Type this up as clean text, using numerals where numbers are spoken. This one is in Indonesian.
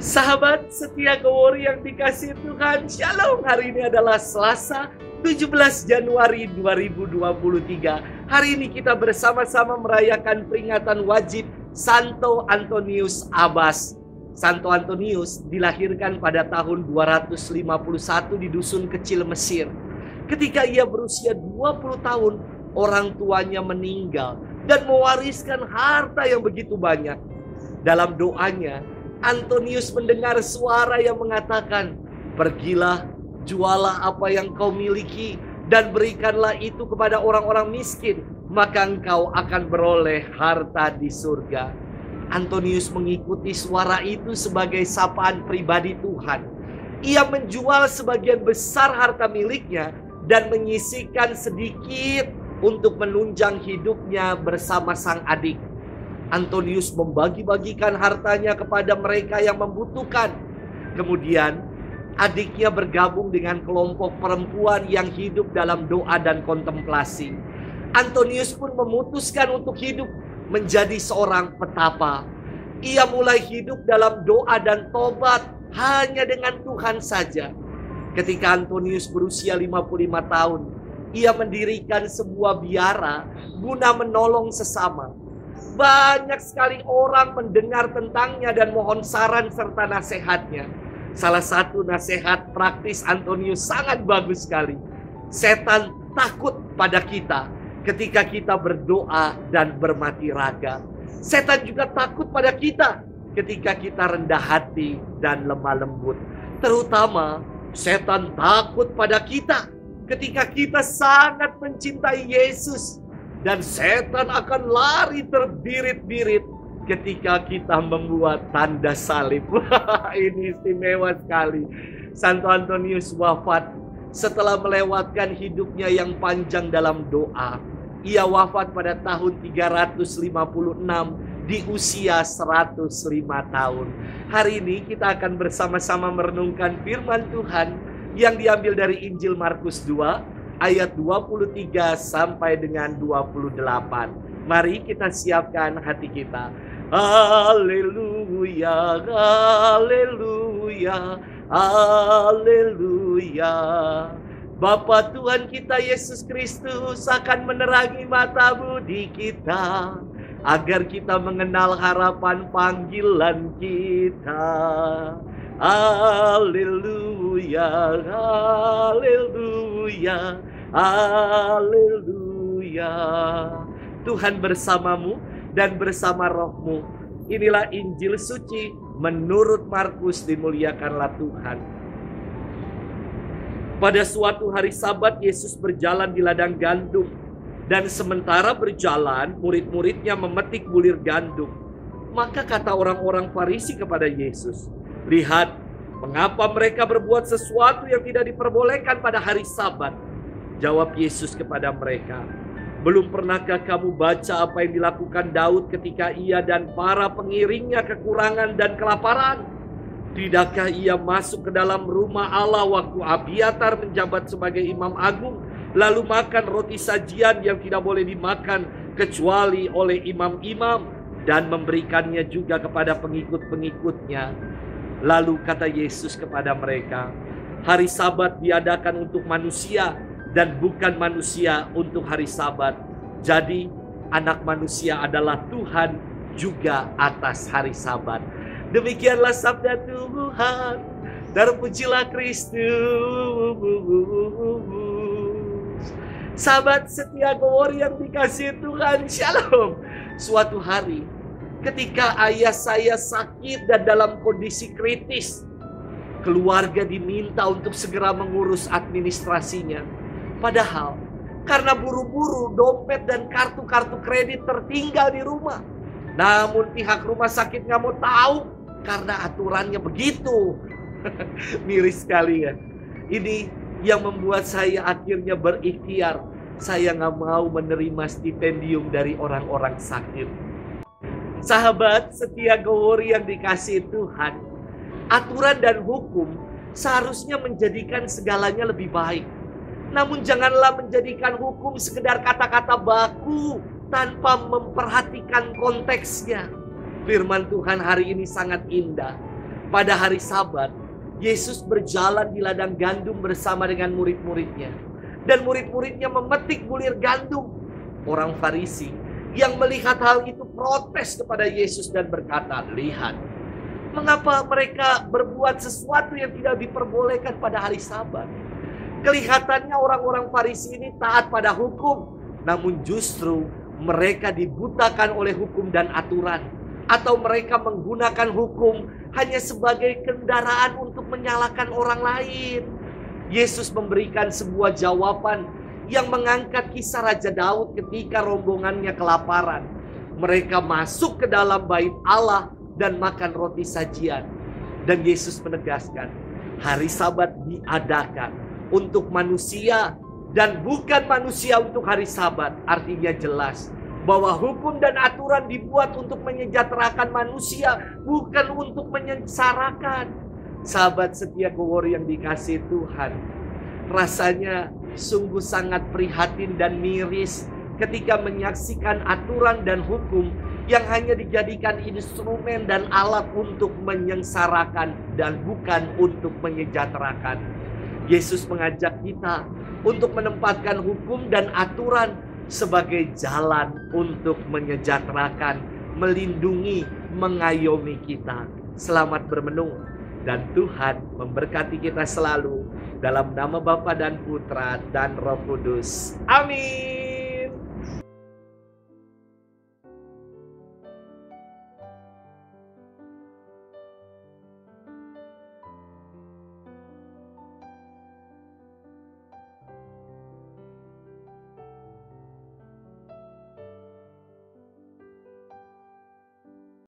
Sahabat setia Gowori yang dikasihi Tuhan, Shalom. Hari ini adalah Selasa 17 Januari 2023. Hari ini kita bersama-sama merayakan peringatan wajib Santo Antonius Abbas. Santo Antonius dilahirkan pada tahun 251 di dusun kecil Mesir. Ketika ia berusia 20 tahun, orang tuanya meninggal dan mewariskan harta yang begitu banyak. Dalam doanya, Antonius mendengar suara yang mengatakan, "Pergilah, jualah apa yang kau miliki dan berikanlah itu kepada orang-orang miskin, maka engkau akan beroleh harta di surga." Antonius mengikuti suara itu sebagai sapaan pribadi Tuhan. Ia menjual sebagian besar harta miliknya dan menyisihkan sedikit untuk menunjang hidupnya bersama sang adik. Antonius membagi-bagikan hartanya kepada mereka yang membutuhkan. Kemudian adiknya bergabung dengan kelompok perempuan yang hidup dalam doa dan kontemplasi. Antonius pun memutuskan untuk hidup menjadi seorang petapa. Ia mulai hidup dalam doa dan tobat hanya dengan Tuhan saja. Ketika Antonius berusia 55 tahun, ia mendirikan sebuah biara guna menolong sesama. Banyak sekali orang mendengar tentangnya dan mohon saran serta nasihatnya. Salah satu nasihat praktis Antonius sangat bagus sekali. Setan takut pada kita ketika kita berdoa dan bermati raga. Setan juga takut pada kita ketika kita rendah hati dan lemah lembut. Terutama setan takut pada kita ketika kita sangat mencintai Yesus. Dan setan akan lari terbirit-birit ketika kita membuat tanda salib. Ini istimewa sekali. Santo Antonius wafat setelah melewatkan hidupnya yang panjang dalam doa. Ia wafat pada tahun 356 di usia 105 tahun. Hari ini kita akan bersama-sama merenungkan firman Tuhan yang diambil dari Injil Markus 2. Ayat 23 sampai dengan 28. Mari kita siapkan hati kita. Haleluya, haleluya, haleluya. Bapa Tuhan kita Yesus Kristus akan menerangi mata budi kita, agar kita mengenal harapan panggilan kita. Haleluya, haleluya, haleluya. Tuhan bersamamu dan bersama rohmu. Inilah Injil suci menurut Markus. Dimuliakanlah Tuhan. Pada suatu hari Sabat, Yesus berjalan di ladang gandum. Dan sementara berjalan, murid-muridnya memetik bulir gandum. Maka kata orang-orang Farisi kepada Yesus, "Lihat, mengapa mereka berbuat sesuatu yang tidak diperbolehkan pada hari Sabat?" Jawab Yesus kepada mereka, "Belum pernahkah kamu baca apa yang dilakukan Daud ketika ia dan para pengiringnya kekurangan dan kelaparan? Tidakkah ia masuk ke dalam rumah Allah waktu Abiatar menjabat sebagai imam agung, lalu makan roti sajian yang tidak boleh dimakan kecuali oleh imam-imam, dan memberikannya juga kepada pengikut-pengikutnya?" Lalu kata Yesus kepada mereka, "Hari Sabat diadakan untuk manusia dan bukan manusia untuk hari Sabat. Jadi Anak Manusia adalah Tuhan juga atas hari Sabat." Demikianlah sabda Tuhan. Terpujilah Kristus. Sahabat setia Gowori yang dikasihi Tuhan, Shalom. Suatu hari ketika ayah saya sakit dan dalam kondisi kritis, keluarga diminta untuk segera mengurus administrasinya. Padahal karena buru-buru dompet dan kartu-kartu kredit tertinggal di rumah. Namun pihak rumah sakit nggak mau tahu karena aturannya begitu. Miris sekali ya. Ini yang membuat saya akhirnya berikhtiar. Saya nggak mau menerima stipendium dari orang-orang sakit. Sahabat setia Gowori yang dikasihi Tuhan, aturan dan hukum seharusnya menjadikan segalanya lebih baik. Namun janganlah menjadikan hukum sekedar kata-kata baku tanpa memperhatikan konteksnya. Firman Tuhan hari ini sangat indah. Pada hari Sabat, Yesus berjalan di ladang gandum bersama dengan murid-muridnya. Dan murid-muridnya memetik bulir gandum. Orang Farisi yang melihat hal itu protes kepada Yesus dan berkata, "Lihat, mengapa mereka berbuat sesuatu yang tidak diperbolehkan pada hari Sabat?" Kelihatannya orang-orang Farisi ini taat pada hukum, namun justru mereka dibutakan oleh hukum dan aturan, atau mereka menggunakan hukum hanya sebagai kendaraan untuk menyalahkan orang lain. Yesus memberikan sebuah jawaban yang mengangkat kisah Raja Daud ketika rombongannya kelaparan. Mereka masuk ke dalam bait Allah dan makan roti sajian. Dan Yesus menegaskan, hari Sabat diadakan untuk manusia dan bukan manusia untuk hari Sabat. Artinya jelas bahwa hukum dan aturan dibuat untuk menyejahterakan manusia, bukan untuk menyengsarakan. Sahabat setia Kowori yang dikasihi Tuhan, rasanya sungguh sangat prihatin dan miris ketika menyaksikan aturan dan hukum yang hanya dijadikan instrumen dan alat untuk menyengsarakan dan bukan untuk menyejahterakan. Yesus mengajak kita untuk menempatkan hukum dan aturan sebagai jalan untuk menyejahterakan, melindungi, mengayomi kita. Selamat bermenung dan Tuhan memberkati kita selalu dalam nama Bapa dan Putra dan Roh Kudus. Amin.